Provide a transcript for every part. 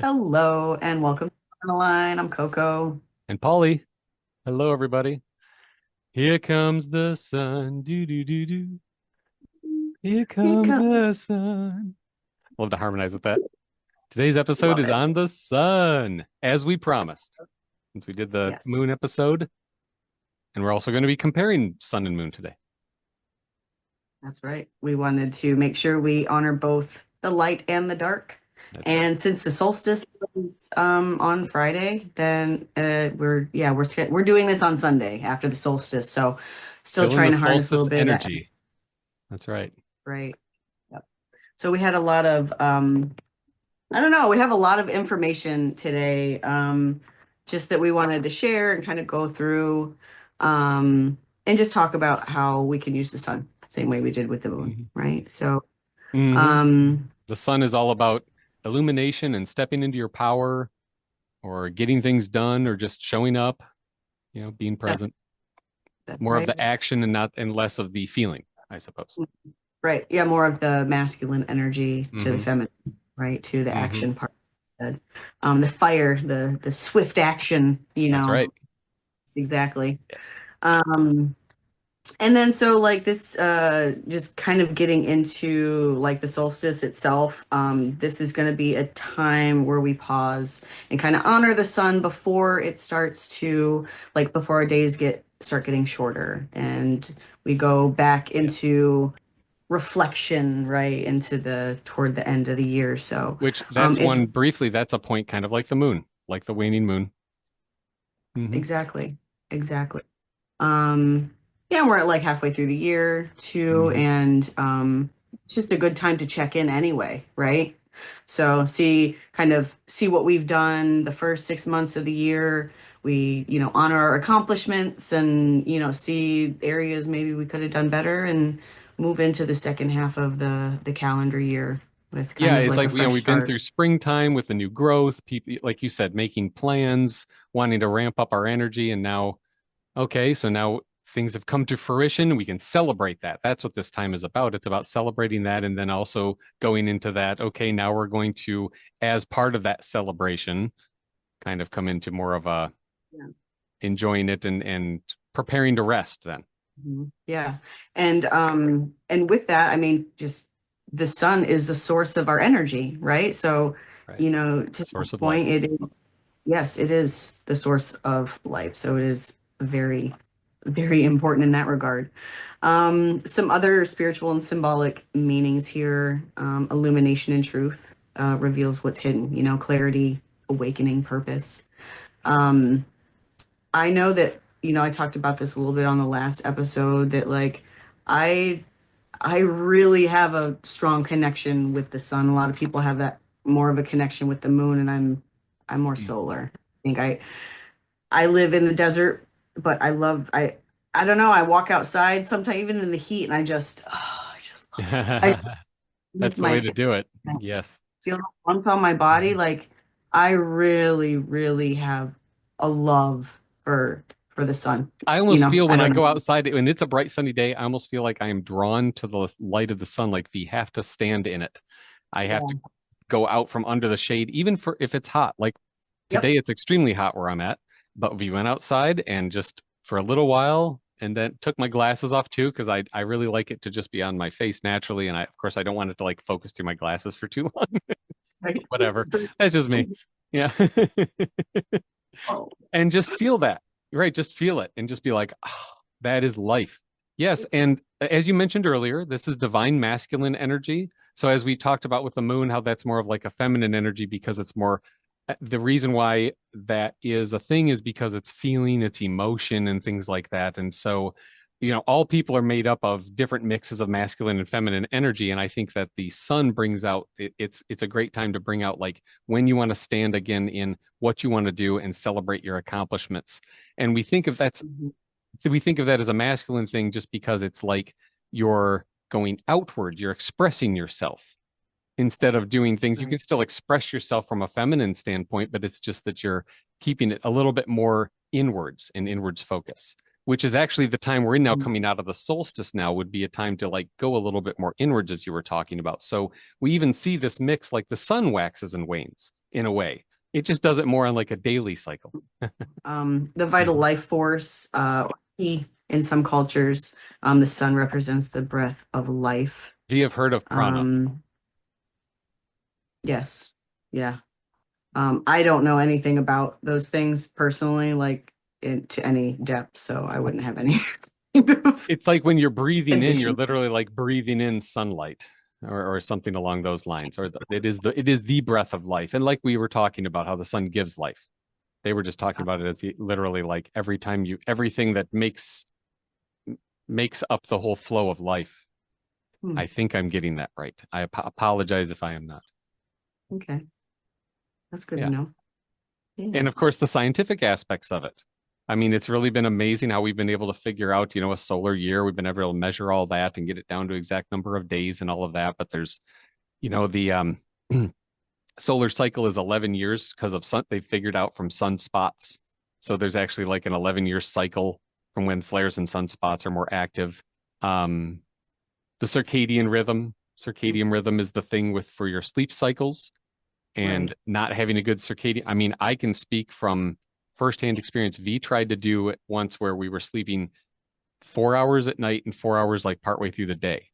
Hello and welcome to the line. I'm Coco. And Paulie, hello everybody. Here comes the sun. Do do do do. Here Here comes comes. the sun. Love to harmonize with that. Today's episode Love is it. on the sun, as we promised. Since we did the Yes, moon episode, and we're also going to be comparing sun and moon today. that's right. We wanted to make sure we honor both the light and the dark. That's right. And since the solstice was on Friday, then we're doing this on Sunday after the solstice. So still Feeling trying the to harness a solstice little bit of that, energy. That's right. right? Yep. So we had a lot of I don't know. We have a lot of information today, just that we wanted to share and kind of go through, and just talk about how we can use the sun, same way we did with the moon, hmm right? So, hmm um, The sun is all about illumination and stepping into your power, or getting things done, or just showing up. Being that's present. that's More of right. the action and less of the feeling, I suppose. Right. Yeah, more of the masculine energy to the hmm feminine, right? To the hmm action part. The fire, the swift action, That's right. exactly. Yes. Um, And then so like this just kind of getting into like the solstice itself, this is going to be a time where we pause and kind of honor the sun before it starts to like before our days start getting shorter and we go back Yes. into reflection, right, into the toward the end of the year. So Which that's it's one briefly, that's a point kind of like the moon, like the waning moon. hmm exactly, exactly. Um, yeah, we're at like halfway through the year too, hmm and it's just a good time to check in anyway, right? So see what we've done the first 6 months of the year. We, honor our accomplishments and, see areas maybe we could have done better and move into the second half of the calendar year with Yeah, kind of it's like a like, fresh we've been start. through springtime with the new growth, people, like you said, making plans, wanting to ramp up our energy. And now, okay, so now things have come to fruition. We can celebrate that. That's what this time is about. It's about celebrating that. And then also going into that, okay, now we're going to, as part of that celebration, kind of come into more of a Yeah. enjoying it and preparing to rest then. Mhm. Yeah. And with that, I mean, just the sun is the source of our energy, right? So, Right. to Source that of point, life. yes, it is the source of life. So it is very, very important in that regard. Some other spiritual and symbolic meanings here, illumination and truth, reveals what's hidden, clarity, awakening, purpose. Um, I know that, I talked about this a little bit on the last episode that like I I really have a strong connection with the sun. A lot of people have that more of a connection with the moon and I'm more Mm. solar. I live in the desert, but I don't know, I walk outside sometimes even in the heat and I just love it. It's That's the my way to favorite. do it. Yes. Feel the warmth on my body. Mhm. Like I really, really have a love for the sun. I almost feel I when I don't go know. outside, when it's a bright sunny day, I almost feel like I am drawn to the light of the sun, like we have to stand in it. I have to Yeah. go out from under the shade, even for if it's hot. Like Yep. today, it's extremely hot where I'm at, but we went outside and just for a little while and then took my glasses off too, because I really like it to just be on my face naturally. And of course, I don't want it to like focus through my glasses for too long. Right. Whatever. That's just me. Yeah. Oh, And just feel that. Right. Just feel it and just be like, oh, that is life. Yes. And as you mentioned earlier, this is divine masculine energy. So, as we talked about with the moon, how that's more of like a feminine energy because it's more, the reason why that is a thing is because it's feeling, it's emotion, and things like that. And so, all people are made up of different mixes of masculine and feminine energy. And I think that the sun brings out, it's a great time to bring out like when you want to stand again in what you want to do and celebrate your accomplishments. And mhm. we think of that as a masculine thing just because it's like you're going outward, you're expressing yourself instead of doing things. You Right. can still express yourself from a feminine standpoint, but it's just that you're keeping it a little bit more inwards and inwards focus, which is actually the time we're in now, Mhm. coming out of the solstice now would be a time to like go a little bit more inwards as you were talking about. So we even see this mix, like the sun waxes and wanes. in a way. It just does it more on like a daily cycle. The vital Mhm. life force, he, in some cultures, the sun represents the breath of life. Do you have heard of prana? Um, yes, yeah. I don't know anything about those things personally, like to any depth, so I wouldn't have any kind of It's like when you're breathing in, you're addition. literally like breathing in sunlight or something along those lines. Or it is the breath of life. And like we were talking about how the sun gives life. They were just talking about it as literally like every time everything that makes up the whole flow of life. Hmm, I think I'm getting that right. I apologize if I am not. okay, that's good to Yeah. know. Yeah. And of course, the scientific aspects of it. I mean, it's really been amazing how we've been able to figure out, a solar year. We've been able to measure all that and get it down to exact number of days and all of that. But there's, the solar cycle is 11 years because of sun. They figured out from sunspots. So there's actually like an 11-year cycle from when flares and sunspots are more active. Um, the circadian rhythm. Circadian rhythm is the thing for your sleep cycles and Right. not having a good circadian. I mean, I can speak from firsthand experience. V tried to do it once where we were sleeping 4 hours at night and 4 hours like partway through the day,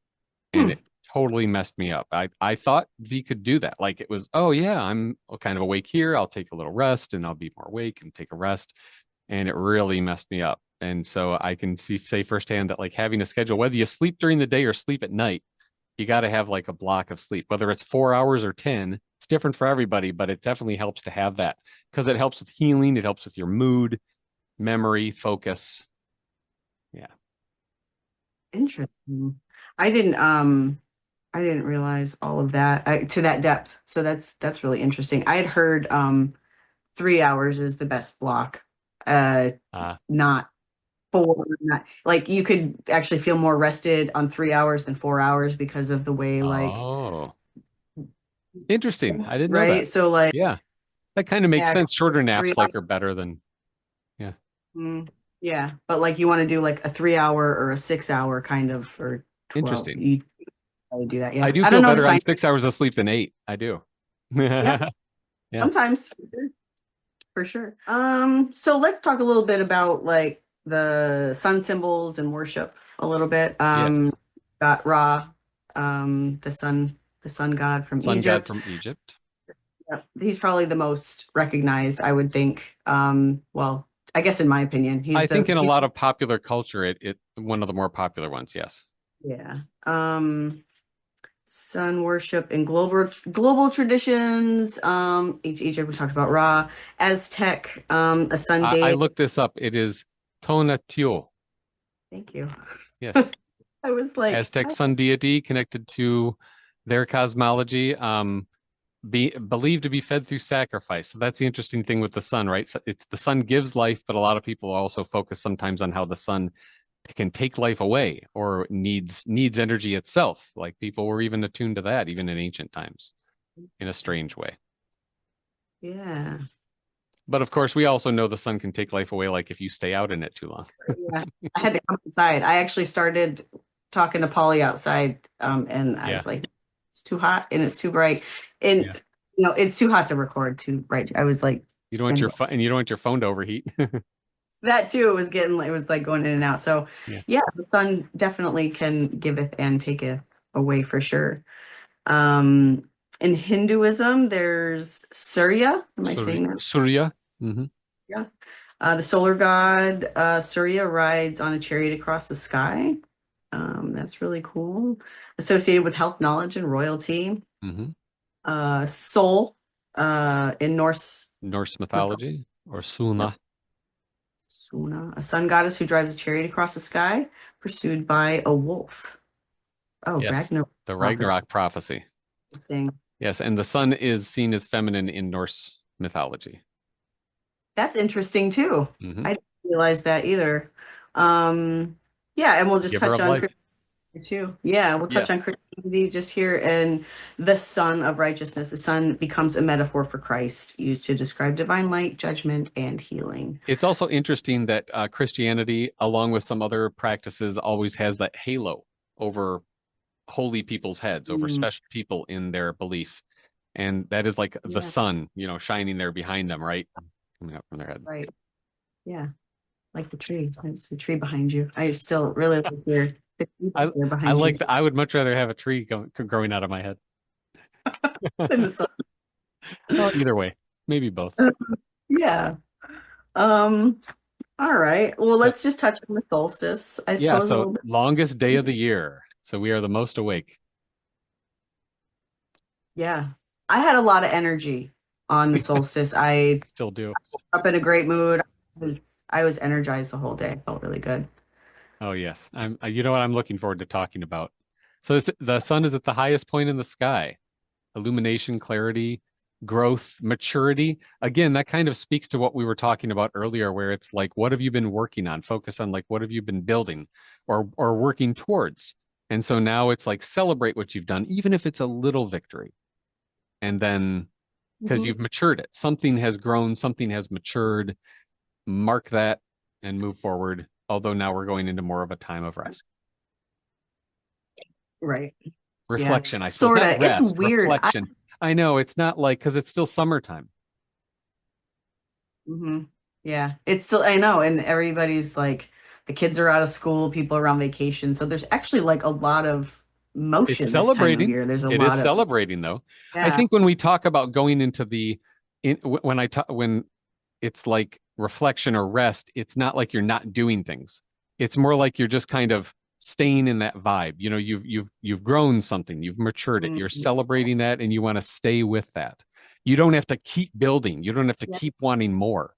and Hmm. it totally messed me up. I thought V could do that. Like it was, oh yeah, I'm kind of awake here. I'll take a little rest and I'll be more awake and take a rest. And it really messed me up. And so I can say firsthand that like having a schedule, whether you sleep during the day or sleep at night, you got to have like a block of sleep, whether it's 4 hours or 10. It's different for everybody, but it definitely helps to have that because it helps with healing. It helps with your mood, memory, focus. Yeah. Interesting. I didn't I didn't realize all of that to that depth. So that's really interesting. I had heard 3 hours is the best block. Uh Uh, Not four, not like you could actually feel more rested on 3 hours than 4 hours because of the way like oh, interesting. I didn't know that. right. So like Yeah. That kind of makes yeah, sense. Shorter three naps hours, like are better than, yeah. yeah. But like you want to do like a 3 hour or a 6 hour kind of or 12. Interesting. You probably do that. I Yeah. do I don't feel know the better on science. 6 hours of sleep than 8. I do. Yeah, Yeah. sometimes for sure. So let's talk a little bit about like the sun symbols and worship a little bit. Yes. Got Ra, the sun god from Sun god Egypt. from Egypt. Yeah, he's probably the most recognized, I would think. Well, I guess in my opinion, I think in a lot of popular culture, it one of the more popular ones. Yes. yeah. Sun worship in global traditions. Egypt we talked about Ra, Aztec, a sun I deity. looked this up. It is Tonatiuh. Thank you. Yes. I was like, Aztec sun deity connected to their cosmology. Be believed to be fed through sacrifice. So that's the interesting thing with the sun, right? So it's the sun gives life, but a lot of people also focus sometimes on how the sun can take life away or needs energy itself. Like people were even attuned to that, even in ancient times, in a strange way. yeah. But of course, we also know the sun can take life away, like if you stay out in it too long. Yeah. I had to come inside. I actually started talking to Paulie outside, and I Yeah, was like, it's too hot and it's too bright. And yeah. it's too hot to record too bright. I was like, You don't want your anyway. phone, and you don't want your phone to overheat. That too, it was like going in and out. So Yeah. yeah, the sun definitely can giveth and taketh away for sure. Um, in Hinduism, there's Surya. Am I saying that? Surya. Hmm. Yeah. The solar god Surya rides on a chariot across the sky. That's really cool. Associated with health, knowledge, and royalty. Hmm. Sol in Norse Norse mythology. mythology or Suna. Suna, a sun goddess who drives a chariot across the sky, pursued by a wolf. Oh, Yes, Ragnarok the prophecy. Ragnarok prophecy. Interesting. Yes, and the sun is seen as feminine in Norse mythology. That's interesting too. Hmm. I didn't realize that either. Um, yeah, and we'll just Giver touch of on life. Christianity too. Yeah, we'll touch Yes. on Christianity just here and the sun of righteousness. The sun becomes a metaphor for Christ, used to describe divine light, judgment, and healing. It's also interesting that Christianity, along with some other practices, always has that halo over holy people's heads, over Mm, special people in their belief. And that is like the Yeah. sun, shining there behind them, right? Coming up from their head. Right. Yeah. Like the tree. There's the tree behind you. I still really like the tree back I there I behind like you that. I would much rather have a tree growing out of my head. in the sun. Well, either way, maybe both. Yeah. Um, all right. Well, So let's just touch on the solstice, I yeah, suppose, a so little bit. longest day of the year. So we are the most awake. Yeah. I had a lot of energy on the solstice. I Still do. up in a great mood. I was energized the whole day. I felt really good. Oh yes. You know what I'm looking forward to talking about. So the sun is at the highest point in the sky. Illumination, clarity, growth, maturity. Again, that kind of speaks to what we were talking about earlier, where it's like, what have you been working on? Focus on like what have you been building or working towards. And so now it's like celebrate what you've done, even if it's a little victory. And then because Mhm. you've matured it, something has grown, something has matured, mark that and move forward. Although now we're going into more of a time of rest. Right. Yeah. Reflection, I suppose, Sort not of. It's rest, weird. reflection. I know it's not like because it's still summertime. Yeah. It's still, I know. And everybody's like, the kids are out of school, people are on vacation. So there's actually like a lot of It's motion this time of celebrating. year. There's a It is lot of, celebrating though. I yeah. think when we talk about going into when I talk when it's like reflection or rest, it's not like you're not doing things. It's more like you're just kind of staying in that vibe. You've grown something, you've matured it. You're Mhm. celebrating that and you want to stay with that. You don't have to keep building. You don't have to Yeah. keep wanting more.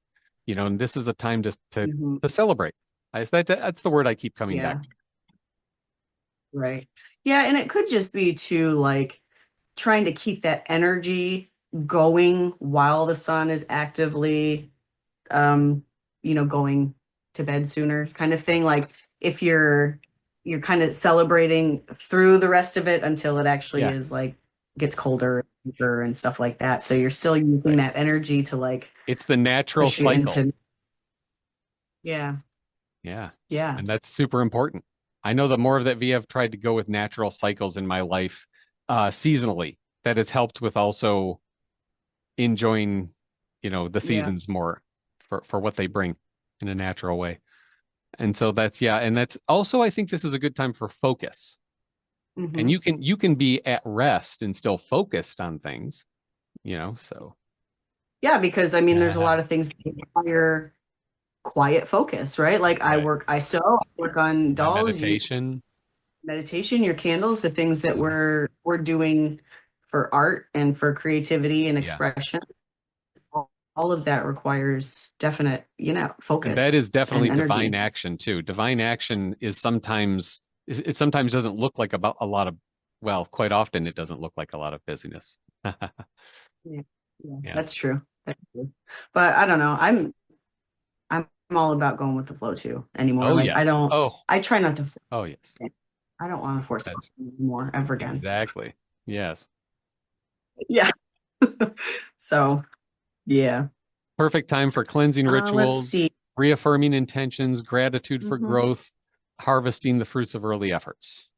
And this is a time Mhm. to celebrate. That's the word I keep coming back Yeah. Right. Yeah. And it could just be to like trying to keep that energy going while the sun is actively um, going to bed sooner kind of thing. Like if you're kind of celebrating through the rest of it until it to. actually Yeah, is like gets colder and stuff like that. So you're still using right. that energy to like It's the natural push you cycle. into yeah, Yeah. yeah. And that's super important. I know the more of that I've tried to go with natural cycles in my life, seasonally, that has helped with also enjoying, the Yeah. seasons more for what they bring in a natural way. And so yeah, and that's also I think this is a good time for focus. And Hmm. you can be at rest and still focused on things, so Yeah, because I mean there's a yeah. lot of things that require quiet focus, right? Like Right. I sew, I work on My dolls, meditation. meditation, your candles, the things that Mhm. we're doing for art and for creativity and Yeah. expression, all of that requires definite, And that focus is definitely and divine energy. action too. Divine action is sometimes it sometimes doesn't look like about a lot of well, quite often it doesn't look like a lot of busyness. Yeah, yeah, Yeah. that's true. That's true. But I don't know. I'm all about going with the flow too anymore. Oh Like yes. Oh, I try not to force oh yes. it. I don't want to force That something anymore ever again. exactly. Yes. Yeah. So yeah. Perfect time for cleansing Let's rituals, see. reaffirming intentions, gratitude for Mhm. growth, harvesting the fruits of early efforts.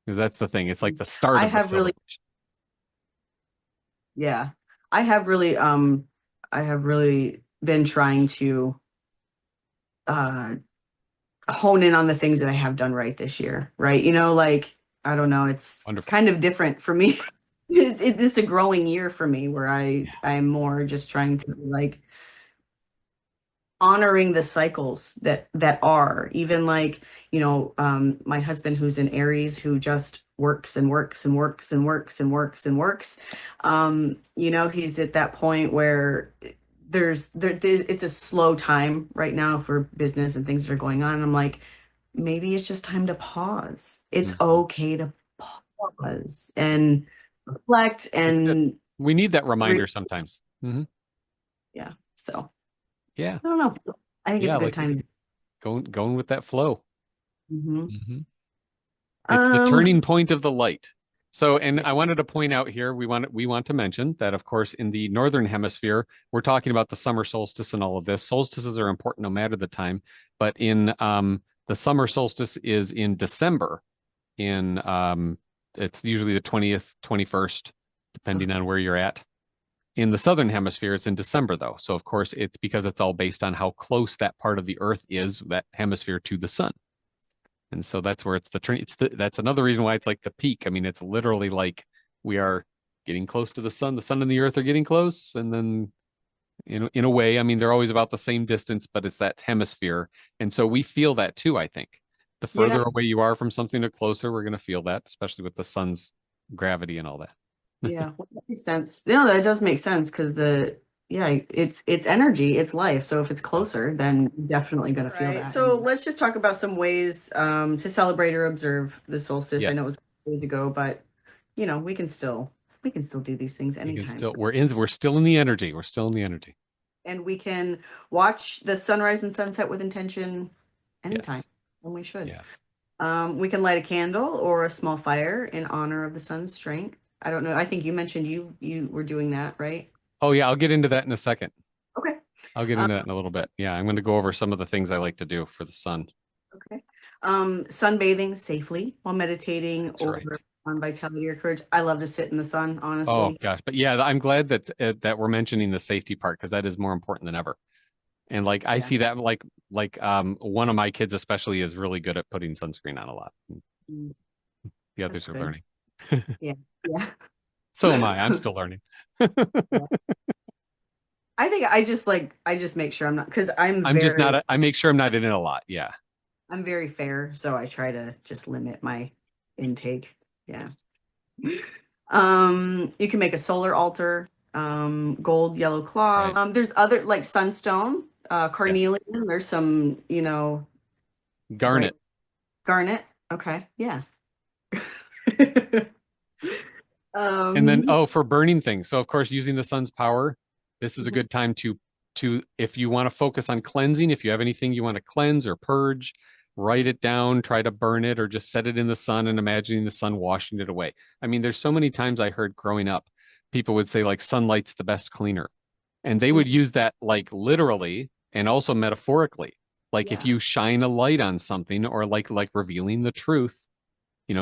Because that's the thing. It's like the start I of the have really celebration. Yeah. I have really I have really been trying to uh hone in on the things that I have done right this year, right? Like I don't know, it's Wonderful. kind of different for me. It's a growing year for me where I'm more just trying to like honoring the cycles that are even like my husband who's in Aries who just works and works and works and works and works and works. He's at that point where it's a slow time right now for business and things that are going on, and I'm like, maybe it's just time to pause. It's Mhm. okay to pause and reflect It's good. and We need that re- reminder sometimes. yeah, so Yeah. I don't know, I think it's Yeah. a good Like you time. said, going with that flow. Mhm. hmm It's the um turning point of the light. So, and I wanted to point out here, we want to mention that, of course, in the northern hemisphere, we're talking about the summer solstice and all of this. Solstices are important no matter the time, but in the summer solstice is in December. In it's usually the 20th, 21st, depending on where you're at. In the southern hemisphere, it's in December though. So of course, it's because it's all based on how close that part of the Earth is, that hemisphere, to the sun. And so that's where that's another reason why it's like the peak. I mean, it's literally like we are getting close to the sun. The sun and the Earth are getting close, and then in a way, I mean, they're always about the same distance, but it's that hemisphere. And so we feel that too, I think. The Yeah, further away you are from something, the closer we're going to feel that, especially with the sun's gravity and all that. yeah, well, that makes sense. No, that does make sense because yeah, it's energy, it's life. So if it's Yep. closer, then you're definitely gonna feel Right. that. So let's just talk about some ways to celebrate or observe the solstice. I know Yes. it's way to go, but we can still do these things We can anytime. still we're still in the energy. We're still in the energy. And we can watch the sunrise and sunset with intention anytime, Yes. and we should. Yes. We can light a candle or a small fire in honor of the sun's strength. I don't know. I think you mentioned you were doing that, right? Oh yeah, I'll get into that in a second. Okay. I'll get Um, into that in a little bit. Yeah, I'm going to go over some of the things I like to do for the sun. okay. Sunbathing safely while meditating That's or right. on vitality or courage. I love to sit in the sun, Oh honestly. gosh, but yeah, I'm glad that we're mentioning the safety part because that is more important than ever. And like I Yeah. see that one of my kids especially is really good at putting sunscreen on a lot. Mm, The that's others are good. learning. Yeah. Yeah. So am I. I'm still learning. Yeah. I think I just make sure I'm not because I'm I'm just very not. I make sure I'm not in it a lot. Yeah. I'm very fair, so I try to just limit my intake. Yeah. Yes. You can make a solar altar, gold, yellow cloth. Right. There's other like sunstone, Yes. carnelian. There's some, like Garnet. garnet. Okay, yeah. And then, Um, oh, for burning things. So of course, using the sun's power, this is a mhm, good time to if you want to focus on cleansing, if you have anything you want to cleanse or purge, write it down, try to burn it, or just set it in the sun and imagining the sun washing it away. I mean, there's so many times I heard growing up, people would say like sunlight's the best cleaner. And they would mhm, use that like literally and also metaphorically. Like if yeah. you shine a light on something or like revealing the truth,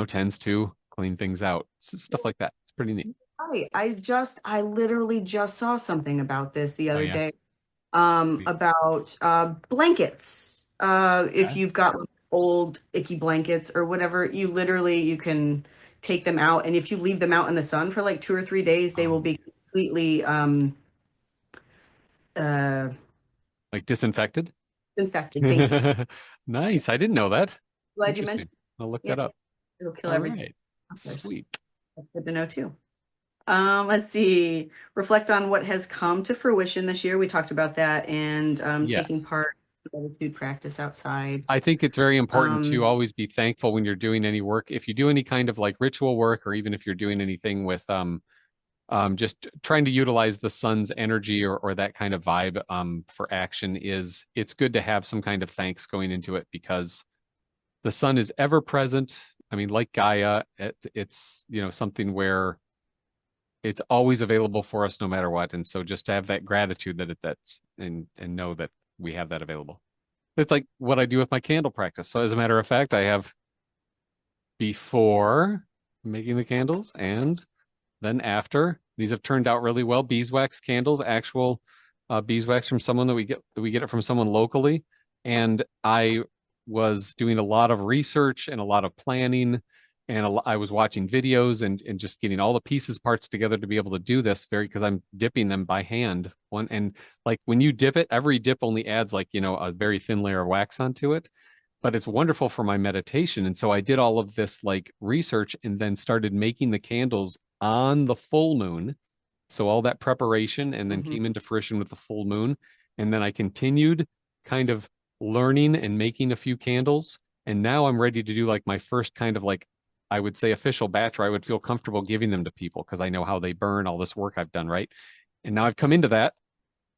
tends to clean things out. Stuff like that. It's pretty neat. Right. I literally just saw something about this the Oh other yeah. day. About blankets. If Okay. you've got like, old icky blankets or whatever, you can take them out, and if you leave them out in the sun for like 2 or 3 days, they will Um, be completely uh like disinfected. infected. Thank you. Nice. I didn't know that. Glad you Interesting. mentioned. I'll look Yeah, that up. it'll kill All everything right. out there. So Sweet. that's good to know too. Let's see. Reflect on what has come to fruition this year. We talked about that, and taking Yes. part in gratitude practice outside. I think it's very important to Um, always be thankful when you're doing any work. If you do any kind of like ritual work, or even if you're doing anything with just trying to utilize the sun's energy or that kind of vibe for action, it's good to have some kind of thanks going into it because the sun is ever present. I mean, like Gaia, it's something where it's always available for us no matter what. And so just to have that gratitude that's and know that we have that available. It's like what I do with my candle practice. So as a matter of fact, I have before making the candles and then after. These have turned out really well. Beeswax candles, actual beeswax from someone that we get it from someone locally. And I was doing a lot of research and a lot of planning, and I was watching videos and just getting all the pieces parts together to be able to do this very because I'm dipping them by hand. One and like when you dip it, every dip only adds like a very thin layer of wax onto it, but it's wonderful for my meditation. And so I did all of this like research and then started making the candles on the full moon. So all that preparation and then mhm. came into fruition with the full moon. And then I continued kind of learning and making a few candles. And now I'm ready to do like my first kind of like, I would say official batch where I would feel comfortable giving them to people because I know how they burn all this work I've done, right? And now I've come into that.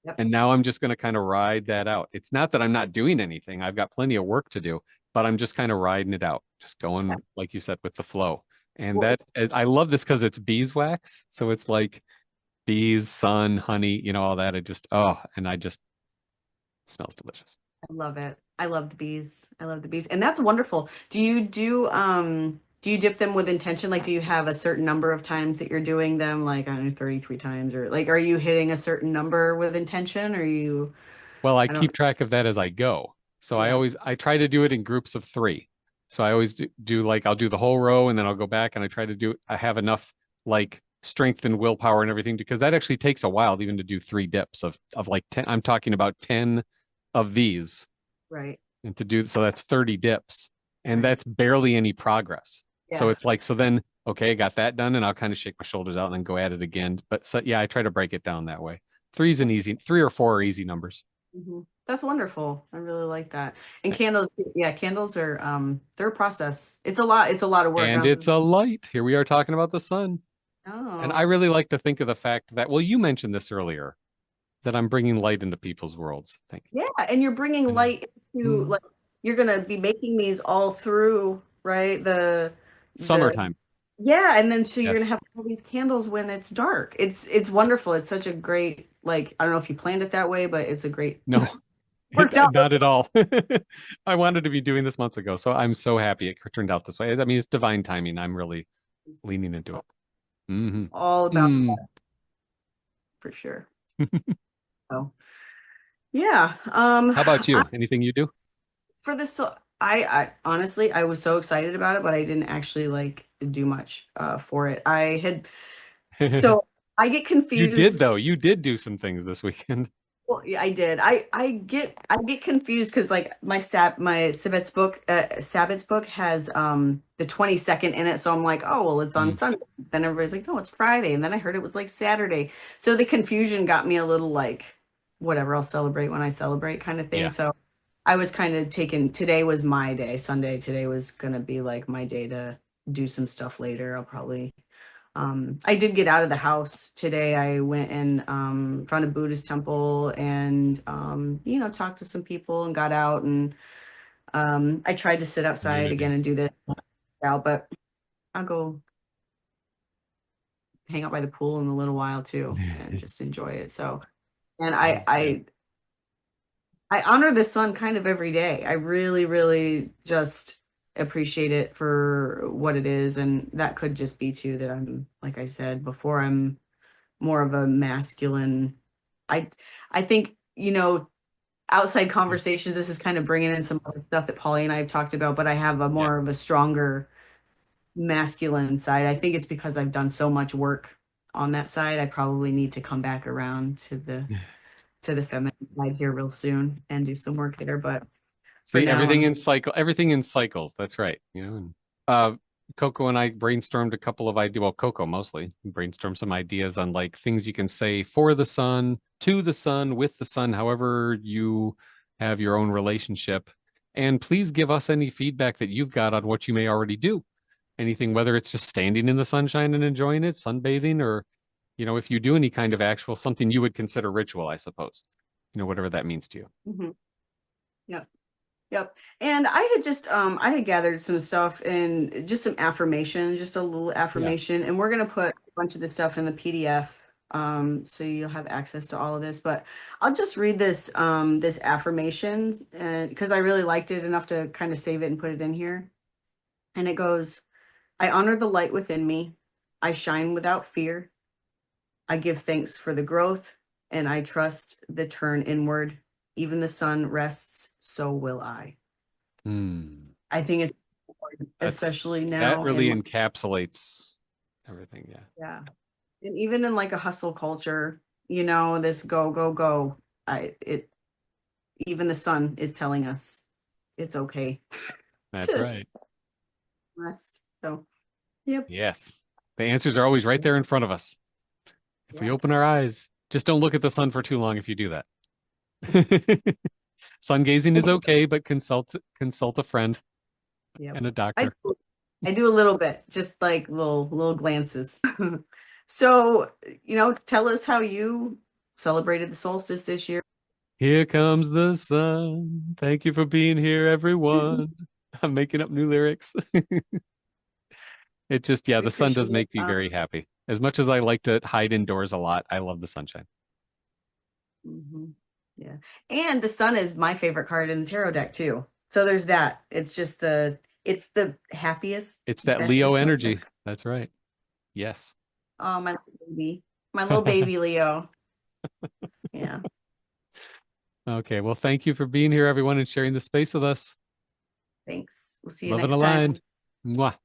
Yep. And now I'm just going to kind of ride that out. It's not that I'm not doing anything. I've got plenty of work to do, but I'm just kind of riding it out, just going, like you said, with the flow. And Well, that I love this because it's beeswax. So it's like bees, sun, honey, all that. And I just smells delicious. I love it. I love the bees. I love the bees. And that's wonderful. Do you do you dip them with intention? Like, do you have a certain number of times that you're doing them? Like, I don't know, 33 times, or like, are you hitting a certain number with intention? Or you, Well, I I don't, keep track of that as I go. So yeah, I try to do it in groups of three. So I always do like I'll do the whole row and then I'll go back and I try to do I have enough like strength and willpower and everything because that actually takes a while even to do three dips of like 10. I'm talking about 10 of these right, and to do so that's 30 dips and right. that's barely any progress. So Yeah. it's like so then okay, I got that done and I'll kind of shake my shoulders out and then go at it again. But so yeah, I try to break it down that way. Three's an easy, three or four are easy numbers. That's wonderful. I really like that. And Thanks. candles, yeah, candles are they're a process. It's a lot of work. And it's a light. Here we are talking about the sun. And I Oh. really like to think of the fact that, well, you mentioned this earlier, that I'm bringing light into people's worlds. I think. Yeah, and you're bringing And light into mm, like you're gonna be making these all through, right? The summertime. yeah, and then so you're gonna Yes. have all these candles when it's dark. It's wonderful. It's such a great like I don't know if you planned it that way, but it's a great No, worked out. not at all. I wanted to be doing this months ago. So I'm so happy it turned out this way. I mean, it's divine timing. I'm really leaning into it. Hmm. All about Mm. for sure. So yeah. How about you? Anything you do? For this so I honestly I was so excited about it, but I didn't actually like do much for it. I had so I get You did, confused. though. You did do some things this weekend. Well, yeah, I did. I get confused because like my Sabbath's book has the 22nd in it, so I'm like, oh well, it's on Mm. Sunday. Then everybody's like, no, it's Friday, and then I heard it was like Saturday. So the confusion got me a little like, whatever, I'll celebrate when I celebrate kind of thing. Yeah. So I was kind of taking today was my day. Sunday today was gonna be like my day to do some stuff later. I'll probably I did get out of the house today. I went and found a Buddhist temple and you know, talked to some people and got out and I tried to sit outside again Community. and do this out, but I'll go hang out by the pool in a little while too and just enjoy it. So and Sounds good. I honor the sun kind of every day. I really, really just appreciate it for what it is. And that could just be too that I'm, like I said before, I'm more of a masculine. I I think, you know, outside conversations, this is kind of bringing in some other stuff that Paulie and I have talked about, but I have a Yeah. more of a stronger masculine side. I think it's because I've done so much work on that side. I probably need to come back around to the feminine side here real soon and do some work there. But for See, now, everything I'm in everything in cycles. That's right. You know, and Coco and I brainstormed a couple of ideas. Well, Coco mostly brainstormed some ideas on like things you can say for the sun, to the sun, with the sun, however you have your own relationship. And please give us any feedback that you've got on what you may already do. Anything, whether it's just standing in the sunshine and enjoying it, sunbathing, or you know, if you do any kind of actual something you would consider ritual, I suppose. You know, whatever that means to you. Mhm. Yep. Yep. And I had just I had gathered some stuff and just some affirmation, just a little Yeah. affirmation, and we're gonna put a bunch of this stuff in the PDF so you'll have access to all of this. But I'll just read this affirmation and because I really liked it enough to kind of save it and put it in here. And it goes, I honor the light within me. I shine without fear. I give thanks for the growth, and I trust the turn inward. Even the sun rests, so will I. Hmm. I think it's important, That's especially that now really in encapsulates everything. Yeah. yeah, and even in like a hustle culture, you know, this go go go. I it even the sun is telling us it's okay That's to right. rest. So, yep, Yes. The answers are always right there in front of us. If we yeah, open our eyes, just don't look at the sun for too long if you do that. Sun gazing is okay, but consult a friend yep. and a I doctor. I do a little bit, just like little glances. So, you know, tell us how you celebrated the solstice this year. Here comes the sun. Thank you for being here, everyone. I'm making up new lyrics. It just, yeah, We the sun appreciate does it. make me very happy. As much as I like to hide indoors a lot, I love the sunshine. Mhm. Yeah. And the sun is my favorite card in the tarot deck too. So there's that. It's just the It's the happiest, It's that Leo bestest, energy. That's right. Yes. oh, my little baby Leo. Yeah. Okay. Well, thank you for being here, everyone, and sharing the space with us. Thanks. We'll see you Love and next time. aligned. Mwah.